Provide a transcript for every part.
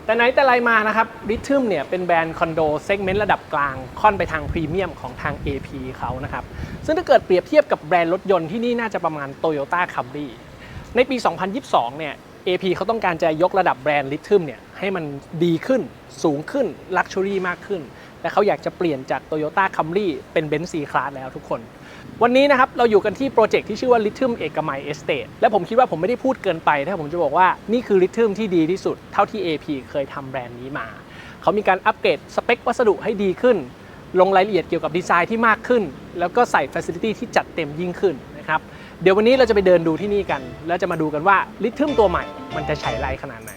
แต่ไหนแต่ไรมานะครับริทึมเนี่ยเป็นแบรนด์คอนโดเซกเมนต์ระดับกลางค่อนไปทางพรีเมียมของทาง AP เขานะครับซึ่งถ้าเกิดเปรียบเทียบกับแบรนด์รถยนต์ที่นี่น่าจะประมาณ Toyota Camry ในปี 2022 เนี่ย AP เขาต้องการจะยกระดับแบรนด์ริทึมเนี่ยให้มันดีขึ้นสูงขึ้นลักชัวรี่มากขึ้นและเขาอยากจะเปลี่ยนจาก Toyota Camry เป็น Benz C-Class แล้วทุกคนวันนี้นะครับเราอยู่กันที่โปรเจกต์ที่ชื่อว่า Lithium เอกมัย Estate และผมคิดว่าผมไม่ได้พูดเกินไปถ้าผมจะบอกว่านี่คือ Lithium ที่ดีที่สุดเท่าที่ AP เคยทำแบรนด์นี้มาเขามีการอัปเกรดสเปควัสดุให้ดีขึ้นลงรายละเอียดเกี่ยวกับดีไซน์ที่มากขึ้นแล้วก็ใส่ Facility ที่จัดเต็มยิ่งขึ้นนะครับเดี๋ยววันนี้เราจะไปเดินดูที่นี่กันแล้วจะมาดูกันว่า Lithium ตัวใหม่มันจะใช้ไรขนาดไหน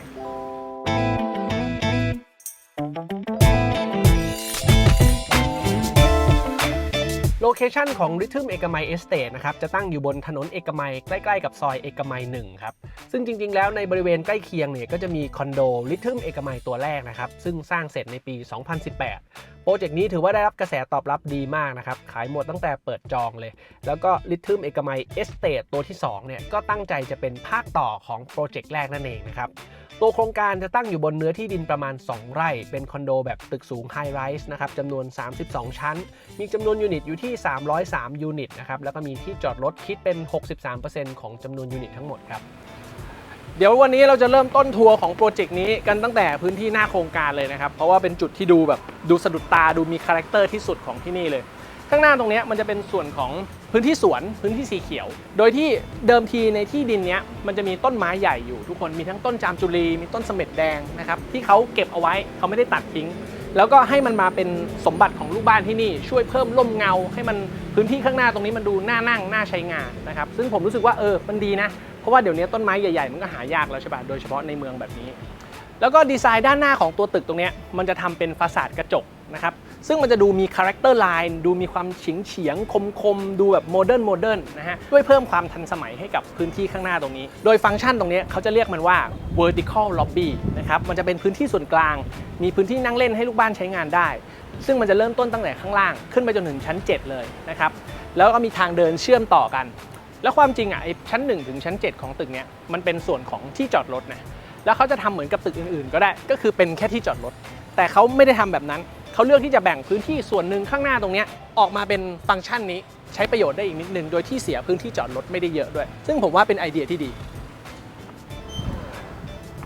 โลเคชันของ Lithium เอกมัย Estate นะครับจะตั้งอยู่บนถนนเอกมัยใกล้ๆกับซอยเอกมัย1ครับซึ่งจริงๆแล้วในบริเวณใกล้เคียงเนี่ยก็จะมีคอนโด Lithium เอกมัยตัวแรกนะครับซึ่งสร้างเสร็จในปี 2018 โปรเจกต์นี้ถือว่าได้รับกระแสตอบรับดีมากนะครับขายหมดตั้งแต่เปิดจองเลยแล้วก็ Lithium เอกมัย Estate ตัวที่2เนี่ยก็ตั้งใจจะเป็นภาคต่อของโปรเจกต์แรกนั่นเองนะครับตัวโครงการจะตั้งอยู่บนเนื้อที่ดินประมาณ2ไร่เป็นคอนโดแบบตึกสูงไฮไรส์นะครับจำนวน32ชั้นมีจำนวนยูนิตอยู่ที่303ยูนิตนะครับแล้วก็มีที่จอดรถคิดเป็น 63% ของจำนวนยูนิตทั้งหมดครับเดี๋ยววันนี้เราจะเริ่มต้นทัวร์ของโปรเจกต์นี้กันตั้งแต่พื้นที่หน้าโครงการเลยนะครับเพราะว่าเป็นจุดที่ดูสะดุดตาดูมีคาแรคเตอร์ที่สุดของที่นี่เลยข้างหน้าตรงนี้มันจะเป็นส่วนของพื้นที่สวนพื้นที่สีเขียวโดยที่เดิมทีในที่ดินนี้มันจะมีต้นไม้ใหญ่อยู่ทุกคนมีทั้งต้นจามจุลีมีต้นเสม็ดแดงนะครับที่เขาเก็บเอาไว้เขาไม่ได้ตัดทิ้งแล้วก็ให้มันมาเป็นสมบัติของลูกบ้านที่นี่ช่วยเพิ่มร่มเงาให้มันพื้นที่ข้างหน้าตรงนี้มันดูน่านั่งน่าใช้งานนะครับซึ่งผมรู้สึกว่ามันดีนะเพราะว่าเดี๋ยวนี้ต้นไม้ใหญ่ๆมันก็หายากแล้วใช่ป่ะโดยเฉพาะในเมืองแบบนี้แล้วก็ดีไซน์ด้านหน้าของตัวตึกตรงนี้มันจะทำเป็นฟาสาดกระจกนะครับซึ่งมันจะดูมีคาแรคเตอร์ไลน์ดูมีความเฉียงคมดูแบบโมเดิร์นนะฮะด้วยเพิ่มความทันสมัยให้กับพื้นที่ข้างหน้าตรงนี้โดยฟังก์ชันตรงนี้เขาจะเรียกมันว่า vertical lobby นะครับมันจะเป็นพื้นที่ส่วนกลางมีพื้นที่นั่งเล่นให้ลูกบ้านใช้งานได้ซึ่งมันจะเริ่มต้นตั้งแต่ข้างล่างขึ้นไปจนถึงชั้น7เลยนะครับแล้วก็มีทางเดินเชื่อมต่อกันแล้วความจริงไอ้ชั้น1ถึงชั้น7ของตึกเนี้ยมันเป็นส่วนของที่จอดรถนะแล้วเขาจะทำเหมือนกับตึกอื่นๆก็ได้ก็คือเป็นแค่ที่จอดรถแต่เขาไม่ได้ทำแบบนั้นเขาเลือกที่จะแบ่งพื้นที่ส่วนหนึ่งข้างหน้าตรงนี้ออกมาเป็นฟังก์ชันนี้ใช้ประโยชน์ได้อีกนิดนึงโดยที่เสียพื้นที่จอดรถไม่ได้เยอะด้วยซึ่งผมว่าเป็นไอเดียที่ดี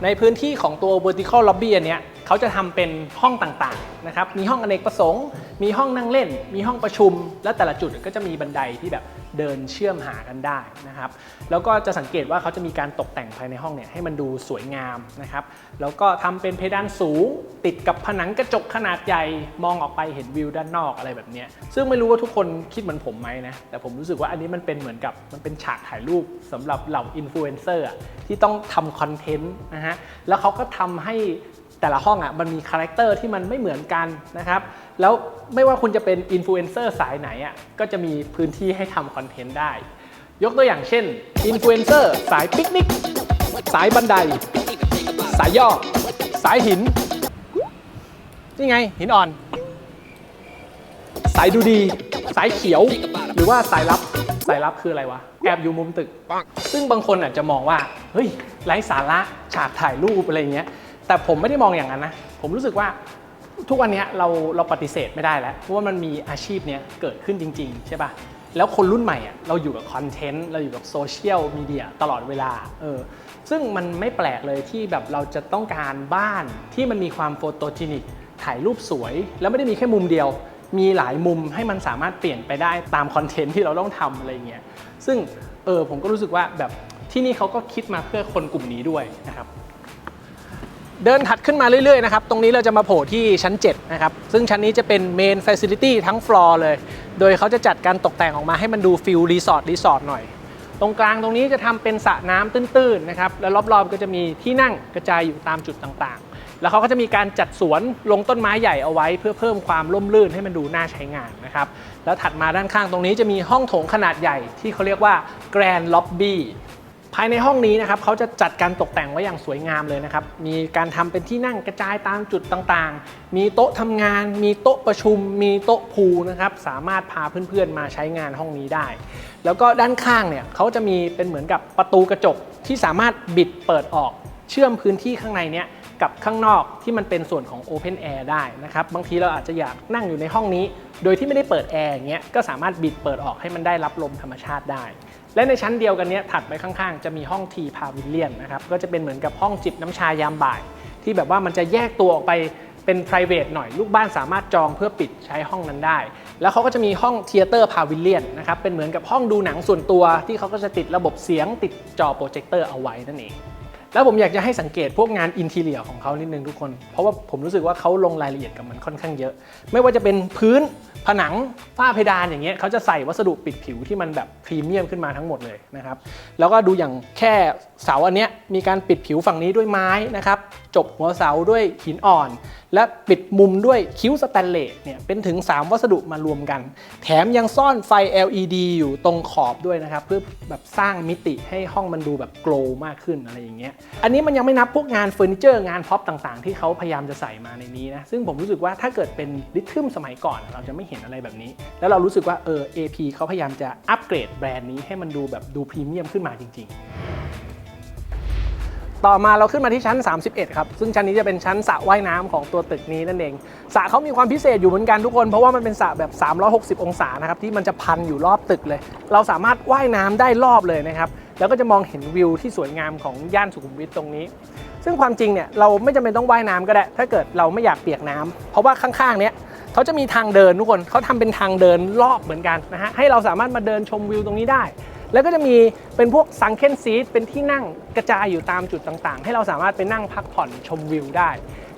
ในพื้นที่ของตัว vertical lobby อันเนี้ยเขาจะทำเป็นห้องต่างๆนะครับมีห้องอเนกประสงค์มีห้องนั่งเล่นมีห้องประชุมและแต่ละจุดก็จะมีบันไดที่แบบเดินเชื่อมหากันได้นะครับแล้วก็จะสังเกตว่าเขาจะมีการตกแต่งภายในห้องเนี่ยให้มันดูสวยงามนะครับแล้วก็ทำเป็นเพดานสูงติดกับผนังกระจกขนาดใหญ่มองออกไปเห็นวิวด้านนอกอะไรแบบนี้ซึ่งไม่รู้ว่าทุกคนคิดเหมือนผมไหมนะแต่ผมรู้สึกว่าอันนี้มันเป็นเหมือนกับมันเป็นฉากถ่ายรูปสำหรับเหล่าอินฟลูเอนเซอร์ที่ต้องทำคอนเทนต์นะฮะแล้วเขาก็ทำให้แต่ละห้องมันมีคาแรคเตอร์ที่มันไม่เหมือนกันนะครับแล้วไม่ว่าคุณจะเป็นอินฟลูเอนเซอร์สายไหนก็จะมีพื้นที่ให้ทำคอนเทนต์ได้ยกตัวอย่างเช่นอินฟลูเอนเซอร์สายปิกนิกสายบันไดสายย่อสายหินนี่ไงหินอ่อนสายดูดีสายเขียวหรือว่าสายลับคืออะไรวะแอบอยู่มุมตึกซึ่งบางคนอาจจะมองว่าเฮ้ยไร้สาระฉากถ่ายรูปอะไรเงี้ยแต่ผมไม่ได้มองอย่างนั้นนะผมรู้สึกว่าทุกวันนี้เราปฏิเสธไม่ได้แล้วเพราะว่ามันมีอาชีพเนี้ยเกิดขึ้นจริงๆใช่ป่ะแล้วคนรุ่นใหม่เราอยู่กับคอนเทนต์เราอยู่กับโซเชียลมีเดียตลอดเวลาซึ่งมันไม่แปลกเลยที่แบบเราจะต้องการบ้านที่มันมีความโฟโตจินิกถ่ายรูปสวยแล้วไม่ได้มีแค่มุมเดียวมีหลายมุมให้มันสามารถเปลี่ยนไปได้ตามคอนเทนต์ที่เราต้องทำอะไรเงี้ยซึ่งผมก็รู้สึกว่าแบบที่นี่เขาก็คิดมาเพื่อคนกลุ่มนี้ด้วยนะครับเดินถัดขึ้นมาเรื่อยๆนะครับตรงนี้เราจะมาโผล่ที่ชั้น7นะครับซึ่งชั้นนี้จะเป็นเมนฟ a ซิลิตี้ทั้งฟลอร์เลยโดยเขาจะจัดการตกแต่งออกมาให้มันดูฟิลรีสอร์ทหน่อยตรงกลางตรงนี้จะทำเป็นสระน้ำตื้นๆนะครับแล้วรอบๆก็จะมีที่นั่งกระจายอยู่ตามจุดต่างๆแล้วเขาก็จะมีการจัดสวนลงต้นไม้ใหญ่เอาไว้เพื่อเพิ่มความร่มรื่นให้มันดูน่าใช้งานนะครับแล้วถัดมาด้านข้างตรงนี้จะมีห้องโถงขนาดใหญ่ที่เขาเรียกว่าแกรนด์ล็อบบี้ภายในห้องนี้นะครับเขาจะจัดการตกแต่งไว้อย่างสวยงามเลยนะครับมีการทำเป็นที่นั่งกระจายตามจุดต่างๆมีโต๊ะทำงานมีโต๊ะประชุมมีโต๊ะพูลนะครับสามารถพาเพื่อนๆมาใช้งานห้องนี้ได้แล้วก็ด้านข้างเนี่ยเขาจะมีเป็นเหมือนกับประตูกระจกที่สามารถบิดเปิดออกเชื่อมพื้นที่ข้างในเนี้ย กับข้างนอกที่มันเป็นส่วนของ Open Air ได้นะครับบางทีเราอาจจะอยากนั่งอยู่ในห้องนี้โดยที่ไม่ได้เปิดแอร์อย่างเงี้ยก็สามารถบิดเปิดออกให้มันได้รับลมธรรมชาติได้และในชั้นเดียวกันนี้ถัดไปข้างๆจะมีห้อง T Pavilion นะครับก็จะเป็นเหมือนกับห้องจิบน้ำชายามบ่ายที่แบบว่ามันจะแยกตัวออกไปเป็น private หน่อยลูกบ้านสามารถจองเพื่อปิดใช้ห้องนั้นได้แล้วเขาก็จะมีห้อง Theater Pavilion นะครับเป็นเหมือนกับห้องดูหนังส่วนตัวที่เขาก็จะติดระบบเสียงติดจอโปรเจคเตอร์เอาไว้นั่นเองแล้วผมอยากจะให้สังเกตพวกงานอินทีเรียของเขานิดนึงทุกคนเพราะว่าผมรู้สึกว่าเขาลงรายละเอียดกับมันค่อนข้างเยอะไม่ว่าจะเป็นพื้นผนังฝ้าเพดานอย่างเงี้ยเขาจะใส่วัสดุปิดผิวที่มันแบบพรีเมียมขึ้นมาทั้งหมดเลยนะครับแล้วก็ดูอย่างแค่เสาอันเนี้ยมีการปิดผิวฝั่งนี้ด้วยไม้นะครับจบหัวเสาด้วยหินอ่อนและปิดมุมด้วยคิ้วสแตนเลสเนี่ยเป็นถึง3วัสดุมารวมกันแถมยังซ่อนไฟ LED อยู่ตรงขอบด้วยนะครับเพื่อแบบสร้างมิติให้ห้องมันดูแบบโกลว์มากขึ้นอะไรอย่างเงี้ยอันนี้มันยังไม่นับพวกงานเฟอร์นิเจอร์งานพ็อปต่างๆที่เขาพยายามจะใส่มาในนี้นะซึ่งผมรู้สึกว่าถ้าเกิดเป็นริทึมสมัยก่อนเราจะไม่เห็นอะไรแบบนี้แล้วเรารู้สึกว่าAP เขาพยายามจะอัปเกรดแบรนด์นี้ให้มันดูแบบดูพรีเมียมขึ้นมาจริงๆต่อมาเราขึ้นมาที่ชั้น31ครับซึ่งชั้นนี้จะเป็นชั้นสระว่ายน้ำของตัวตึกนี้นั่นเองสระเขามีความพิเศษอยู่เหมือนกันทุกคนเพราะว่ามันเป็นสระแบบ360องศานะครับที่มันจะพันอยู่รอบตึกเลยเราสามารถว่ายน้ำได้รอบเลยนะครับแล้วก็จะมองเห็นวิวที่สวยงามของย่านสุขุมวิทตรงนี้ซึ่งความจริงเนี่ยเราไม่จำเป็นต้องว่ายน้ำก็ได้ถ้าเกิดเราไม่อยากเปียกน้ำเพราะว่าข้างๆเนี้ยเขาจะมีทางเดินทุกคนเขาทำเป็นทางเดินรอบเหมือนกันนะฮะให้เราสามารถมาเดินชมวิวตรงนี้ได้แล้วก็จะมีเป็นพวกซังเคนซีทเป็นที่นั่งกระจายอยู่ตามจุดต่างๆให้เราสามารถไปนั่งพักผ่อนชมวิวได้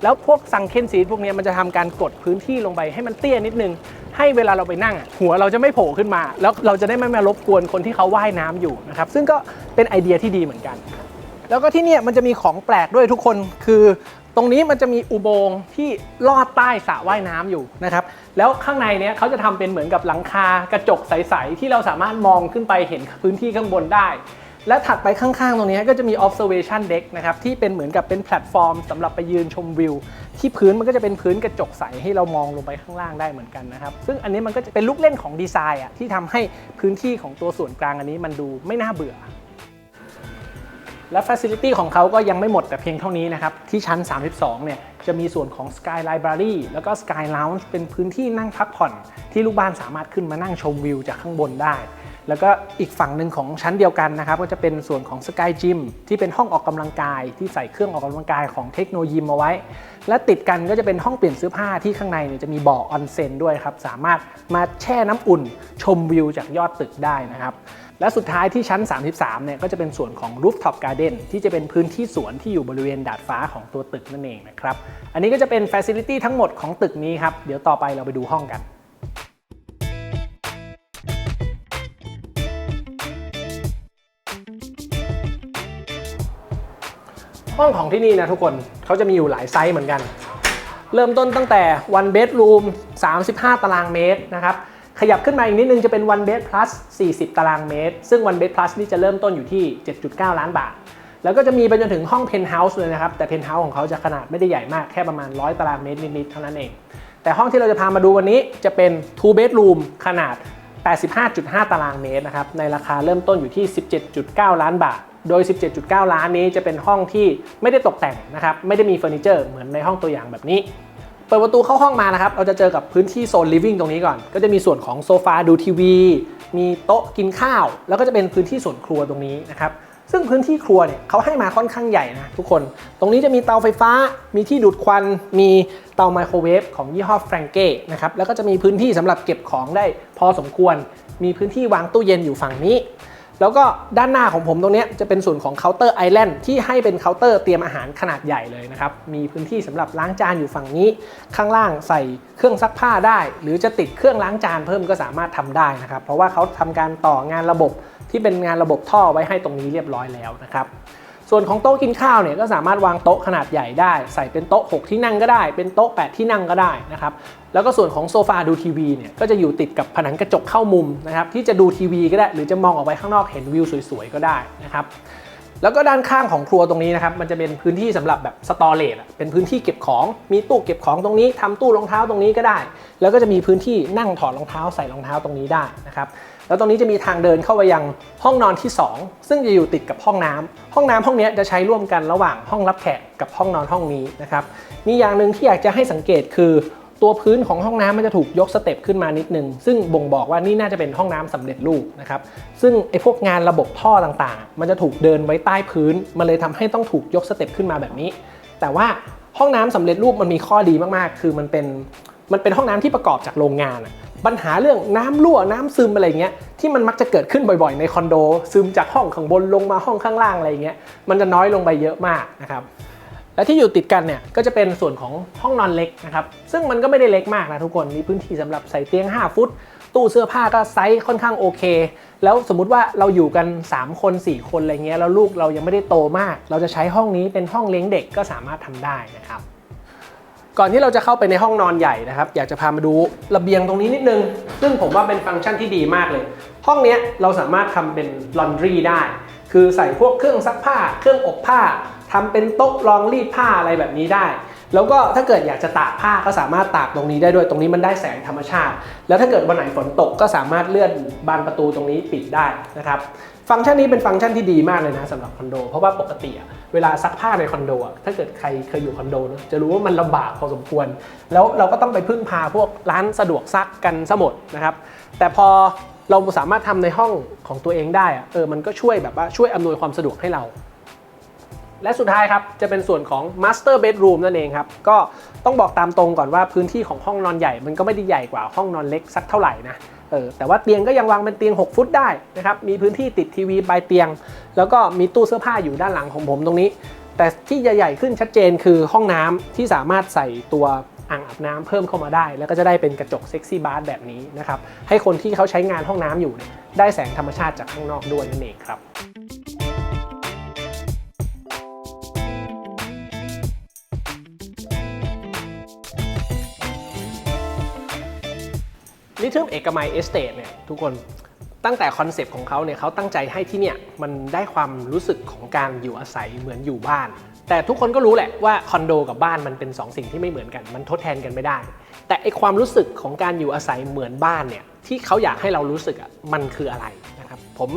แล้วพวกซังเคนซีทพวกนี้มันจะทำการกดพื้นที่ลงไปให้มันเตี้ยนิดนึงให้เวลาเราไปนั่งหัวเราจะไม่โผล่ขึ้นมาแล้วเราจะได้ไม่มารบกวนคนที่เขาว่ายน้ำอยู่นะครับซึ่งก็เป็นไอเดียที่ดีเหมือนกันแล้วก็ที่นี่มันจะมีของแปลกด้วยทุกคนคือตรงนี้มันจะมีอุโมงค์ที่ลอดใต้สระว่ายน้ำอยู่นะครับแล้วข้างในเนี้ยเขาจะทำเป็นเหมือนกับหลังคากระจกใสๆที่เราสามารถมองขึ้นไปเห็นพื้นที่ข้างบนได้และถัดไปข้างๆตรงนี้ก็จะมี observation deck นะครับที่เป็นเหมือนกับเป็นแพลตฟอร์มสำหรับไปยืนชมวิวที่พื้นมันก็จะเป็นพื้นกระจกใสให้เรามองลงไปข้างล่างได้เหมือนกันนะครับซึ่งอันนี้มันก็จะเป็นลูกเล่นของดีไซน์ที่ทำให้พื้นที่ของตัวส่วนกลางอันนี้มันดูไม่น่าเบื่อและ Facility ของเขาก็ยังไม่หมดแต่เพียงเท่านี้นะครับที่ชั้น32เนี่ยจะมีส่วนของ Sky Library แล้วก็ Sky Lounge เป็นพื้นที่นั่งพักผ่อนที่ลูกบ้านสามารถขึ้นมานั่งชมวิวจากข้างบนได้แล้วก็อีกฝั่งหนึ่งของชั้นเดียวกันนะครับก็จะเป็นส่วนของ Sky Gym ที่เป็นห้องออกกำลังกายที่ใส่เครื่องออกกำลังกายของเทคโนโลยีมาไว้และติดกันก็จะเป็นห้องเปลี่ยนเสื้อผ้าที่ข้างในเนี่ยจะมีบ่อออนเซ็นด้วยครับสามารถมาแช่น้ำอุ่นชมวิวจากยอดตึกได้นะครับและสุดท้ายที่ชั้น33เนี่ยก็จะเป็นส่วนของ Rooftop Garden ที่จะเป็นพื้นที่สวนที่อยู่บริเวณดาดฟ้าของตัวตึกนั่นเองนะครับอันนี้ก็จะเป็น Facility ทั้งหมดของตึกนี้ครับเดี๋ยวต่อไปเราไปดูห้องกันห้องของที่นี่นะทุกคนเขาจะมีอยู่หลายไซส์เหมือนกันเริ่มต้นตั้งแต่ one bedroom 35 ตารางเมตรนะครับขยับขึ้นมาอีกนิดนึงจะเป็น one bed plus 40 ตารางเมตรซึ่ง one bed plus นี่จะเริ่มต้นอยู่ที่ 7.9 ล้านบาทแล้วก็จะมีไปจนถึงห้อง penthouse เลยนะครับแต่ penthouse ของเขาจะขนาดไม่ได้ใหญ่มากแค่ประมาณ100 ตารางเมตรนิดๆเท่านั้นเองแต่ห้องที่เราจะพามาดูวันนี้จะเป็น two bedroom ขนาด 85.5 ตารางเมตรนะครับในราคาเริ่มต้นอยู่ที่ 17.9 ล้านบาทโดย 17.9 ล้านนี้จะเป็นห้องที่ไม่ได้ตกแต่งนะครับไม่ได้มีเฟอร์นิเจอร์เหมือนในห้องตัวอย่างแบบนี้เปิดประตูเข้าห้องมานะครับเราจะเจอกับพื้นที่โซน living ตรงนี้ก่อนก็จะมีส่วนของโซฟาดูทีวีมีโต๊ะกินข้าวแล้วก็จะเป็นพื้นที่ส่วนครัวตรงนี้นะครับซึ่งพื้นที่ครัวเนี่ยเขาให้มาค่อนข้างใหญ่นะทุกคนตรงนี้จะมีเตาไฟฟ้ามีที่ดูดควันมีเตาไมโครเวฟของยี่ห้อแฟรงเก้นะครับแล้วก็จะมีพื้นที่สำหรับเก็บของได้พอสมควรมีพื้นที่วางตู้เย็นอยู่ฝั่งนี้แล้วก็ด้านหน้าของผมตรงนี้จะเป็นส่วนของเคาน์เตอร์ไอแลนด์ที่ให้เป็นเคาน์เตอร์เตรียมอาหารขนาดใหญ่เลยนะครับมีพื้นที่สำหรับล้างจานอยู่ฝั่งนี้ข้างล่างใส่เครื่องซักผ้าได้หรือจะติดเครื่องล้างจานเพิ่มก็สามารถทำได้นะครับเพราะว่าเขาทำการต่องานระบบที่เป็นงานระบบท่อไว้ให้ตรงนี้เรียบร้อยแล้วนะครับส่วนของโต๊ะกินข้าวเนี่ยก็สามารถวางโต๊ะขนาดใหญ่ได้ใส่เป็นโต๊ะ6ที่นั่งก็ได้เป็นโต๊ะ8ที่นั่งก็ได้นะครับแล้วก็ส่วนของโซฟาดูทีวีเนี่ยก็จะอยู่ติดกับผนังกระจกเข้ามุมนะครับที่จะดูทีวีก็ได้หรือจะมองออกไปข้างนอกเห็นวิวสวยๆก็ได้นะครับแล้วก็ด้านข้างของครัวตรงนี้นะครับมันจะเป็นพื้นที่สำหรับแบบสตอเรจเป็นพื้นที่เก็บของมีตู้เก็บของตรงนี้ทำตู้รองเท้าตรงนี้ก็ได้แล้วก็จะมีพื้นที่นั่งถอดรองเท้าใส่รองเท้าตรงนี้ได้นะครับ แล้วตรงนี้จะมีทางเดินเข้าไปยังห้องนอนที่2ซึ่งจะอยู่ติดกับห้องน้ำห้องนี้จะใช้ร่วมกันระหว่างห้องรับแขกกับห้องนอนห้องนี้นะครับมีอย่างหนึ่งที่อยากจะให้สังเกตคือตัวพื้นของห้องน้ำมันจะถูกยกสเต็ปขึ้นมานิดนึงซึ่งบ่งบอกว่านี่น่าจะเป็นห้องน้ำสำเร็จรูปนะครับซึ่งไอ้พวกงานระบบท่อต่างๆมันจะถูกเดินไว้ใต้พื้นมันเลยทำให้ต้องถูกยกสเต็ปขึ้นมาแบบนี้แต่ว่าห้องน้ำสำเร็จรูปมันมีข้อดีมากๆคือมันเป็นห้องน้ำที่ประกอบจากโรงงานปัญหาเรื่องน้ำรั่วน้ำซึมอะไรเงี้ยที่มันมักจะเกิดขึ้นบ่อยๆในคอนโดซึมจากห้องข้างบนลงมาห้องข้างล่างอะไรเงี้ยมันจะน้อยลงไปเยอะมากนะครับและที่อยู่ติดกันเนี่ยก็จะเป็นส่วนของห้องนอนเล็กนะครับซึ่งมันก็ไม่ได้เล็กมากนะทุกคนมีพื้นที่สำหรับใส่เตียง5 ฟุตตู้เสื้อผ้าก็ไซส์ค่อนข้างโอเคแล้วสมมุติว่าเราอยู่กัน3 คน 4 คนอะไรเงี้ยแล้วลูกเรายังไม่ได้โตมากเราจะใช้ห้องนี้เป็นห้องเลี้ยงเด็กก็สามารถทำได้นะครับก่อนที่เราจะเข้าไปในห้องนอนใหญ่นะครับอยากจะพามาดูระเบียงตรงนี้นิดนึงซึ่งผมว่าเป็นฟังก์ชันที่ดีมากเลยห้องนี้เราสามารถทำเป็นลอนดรีได้คือใส่พวกเครื่องซักผ้าเครื่องอบผ้าทำเป็นโต๊ะรองรีดผ้าอะไรแบบนี้ได้แล้วก็ถ้าเกิดอยากจะตากผ้าก็สามารถตากตรงนี้ได้ด้วยตรงนี้มันได้แสงธรรมชาติแล้วถ้าเกิดวันไหนฝนตกก็สามารถเลื่อนบานประตูตรงนี้ปิดได้นะครับฟังก์ชันนี้เป็นฟังก์ชันที่ดีมากเลยนะสำหรับคอนโดเพราะว่าปกติเวลาซักผ้าในคอนโดถ้าเกิดใครเคยอยู่คอนโดนะจะรู้ว่ามันลำบากพอสมควรแล้วเราก็ต้องไปพึ่งพาพวกร้านสะดวกซักกันซะหมดนะครับแต่พอเราสามารถทำในห้องของตัวเองได้มันก็ช่วยแบบว่าช่วยอำนวยความสะดวกให้เราและสุดท้ายครับจะเป็นส่วนของ Master Bedroom นั่นเองครับก็ต้องบอกตามตรงก่อนว่าพื้นที่ของห้องนอนใหญ่มันก็ไม่ได้ใหญ่กว่าห้องนอนเล็กสักเท่าไหร่นะแต่ว่าเตียงก็ยังวางเป็นเตียง6 ฟุตได้นะครับมีพื้นที่ติดทีวีปลายเตียงแล้วก็มีตู้เสื้อผ้าอยู่ด้านหลังของผมตรงนี้แต่ที่ใหญ่ๆขึ้นชัดเจนคือห้องน้ำที่สามารถใส่ตัวอ่างอาบน้ำเพิ่มเข้ามาได้แล้วก็จะได้เป็นกระจกเซ็กซี่บาร์แบบนี้นะครับให้คนที่เขาใช้งานห้องน้ำอยู่ได้แสงธรรมชาติจากข้างนอกด้วยนั่นเองครับลิทึมเอกมัยเอสเตทเนี่ยทุกคนตั้งแต่คอนเซปต์ของเขาเนี่ยเขาตั้งใจให้ที่เนี่ยมันได้ความรู้สึกของการอยู่อาศัยเหมือนอยู่บ้านแต่ทุกคนก็รู้แหละว่าคอนโดกับบ้านมันเป็น2 สิ่งที่ไม่เหมือนกันมันทดแทนกันไม่ได้แต่ไอความรู้สึกของการอยู่อาศัยเหมือนบ้านเนี่ยที่เขาอยากให้เรารู้สึกมันคืออะไรนะครับผม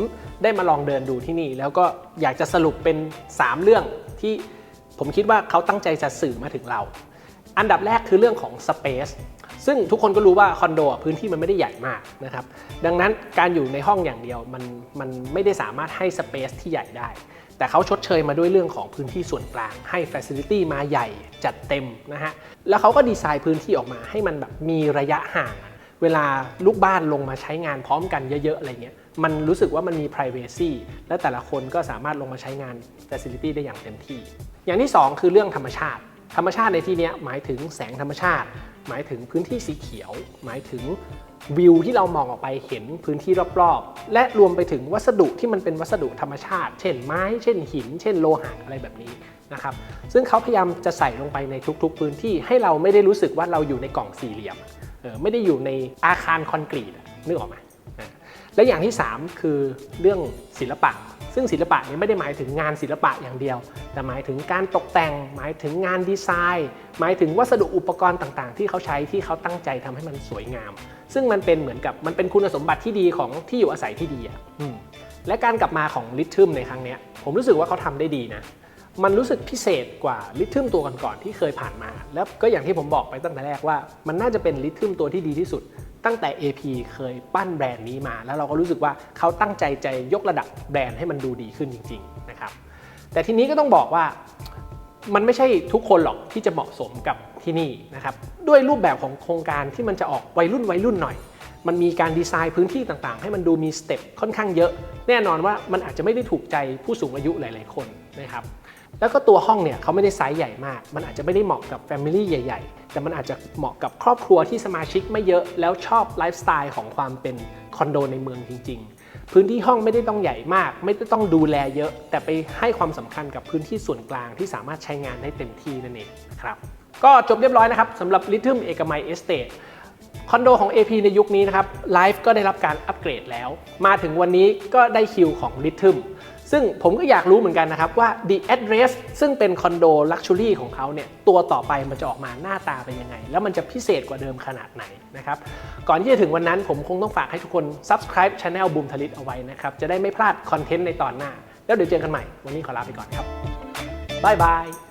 ได้มาลองเดินดูที่นี่แล้วก็อยากจะสรุปเป็น3 เรื่องที่ผมคิดว่าเขาตั้งใจจะสื่อมาถึงเราอันดับแรกคือเรื่องของสเปซซึ่งทุกคนก็รู้ว่าคอนโดพื้นที่มันไม่ได้ใหญ่มากนะครับดังนั้นการอยู่ในห้องอย่างเดียวมันไม่ได้สามารถให้สเปซที่ใหญ่ได้แต่เขาชดเชยมาด้วยเรื่องของพื้นที่ส่วนกลางให้ Facility มาใหญ่จัดเต็มนะฮะแล้วเขาก็ดีไซน์พื้นที่ออกมาให้มันแบบมีระยะห่างเวลาลูกบ้านลงมาใช้งานพร้อมกันเยอะๆอะไรเงี้ยมันรู้สึกว่ามันมี privacy และแต่ละคนก็สามารถลงมาใช้งาน Facility ได้อย่างเต็มที่อย่างที่2คือเรื่องธรรมชาติในที่นี้หมายถึงแสงธรรมชาติหมายถึงพื้นที่สีเขียวหมายถึงวิวที่เรามองออกไปเห็นพื้นที่รอบๆและรวมไปถึงวัสดุที่มันเป็นวัสดุธรรมชาติเช่นไม้เช่นหินเช่นโลหะอะไรแบบนี้นะครับซึ่งเขาพยายามจะใส่ลงไปในทุกๆพื้นที่ให้เราไม่ได้รู้สึกว่าเราอยู่ในกล่องสี่เหลี่ยมไม่ได้อยู่ในอาคารคอนกรีตนึกออกไหมและอย่างที่3คือเรื่องศิลปะซึ่งศิลปะนี้ไม่ได้หมายถึงงานศิลปะอย่างเดียวแต่หมายถึงการตกแต่งหมายถึงงานดีไซน์หมายถึงวัสดุอุปกรณ์ต่างๆที่เขาใช้ที่เขาตั้งใจทำให้มันสวยงามซึ่งมันเป็นเหมือนกับมันเป็นคุณสมบัติที่ดีของที่อยู่อาศัยที่ดีและการกลับมาของลิทึมในครั้งนี้ผมรู้สึกว่าเขาทำได้ดีนะมันรู้สึกพิเศษกว่าลิทึมตัวก่อนๆที่เคยผ่านมาแล้วก็อย่างที่ผมบอกไปตั้งแต่แรกว่ามันน่าจะเป็นลิทึมตัวที่ดีที่สุดตั้งแต่ AP เคยปั้นแบรนด์นี้มาแล้วเราก็รู้สึกว่าเขาตั้งใจจะยกระดับแบรนด์ให้มันดูดีขึ้นจริงๆนะครับแต่ทีนี้ก็ต้องบอกว่ามันไม่ใช่ทุกคนหรอกที่จะเหมาะสมกับที่นี่นะครับด้วยรูปแบบของโครงการที่มันจะออกวัยรุ่นหน่อยมันมีการดีไซน์พื้นที่ต่างๆให้มันดูมีสเต็ปค่อนข้างเยอะแน่นอนว่ามันอาจจะไม่ได้ถูกใจผู้สูงอายุหลายๆคนนะครับแล้วก็ตัวห้องเนี่ยเขาไม่ได้ไซส์ใหญ่มากมันอาจจะไม่ได้เหมาะกับแฟมิลี่ใหญ่ๆแต่มันอาจจะเหมาะกับครอบครัวที่สมาชิกไม่เยอะแล้วชอบไลฟ์สไตล์ของความเป็นคอนโดในเมืองจริงๆพื้นที่ห้องไม่ได้ต้องใหญ่มากไม่ได้ต้องดูแลเยอะแต่ไปให้ความสำคัญกับพื้นที่ส่วนกลางที่สามารถใช้งานได้เต็มที่นั่นเองนะครับก็จบเรียบร้อยนะครับสำหรับลิทึมเอกมัยเอสเตทคอนโดของ AP ในยุคนี้นะครับไลฟ์ก็ได้รับการอัปเกรดแล้วมาถึงวันนี้ก็ได้คิวของลิทึม ซึ่งผมก็อยากรู้เหมือนกันนะครับว่า The Address ซึ่งเป็นคอนโดลักชัวรี่ของเขาเนี่ยตัวต่อไปมันจะออกมาหน้าตาเป็นยังไงแล้วมันจะพิเศษกว่าเดิมขนาดไหนนะครับก่อนที่จะถึงวันนั้นผมคงต้องฝากให้ทุกคน Subscribe Channel Boom Thalit เอาไว้นะครับจะได้ไม่พลาดคอนเทนต์ในตอนหน้าแล้วเดี๋ยวเจอกันใหม่วันนี้ขอลาไปก่อนครับบ๊ายบาย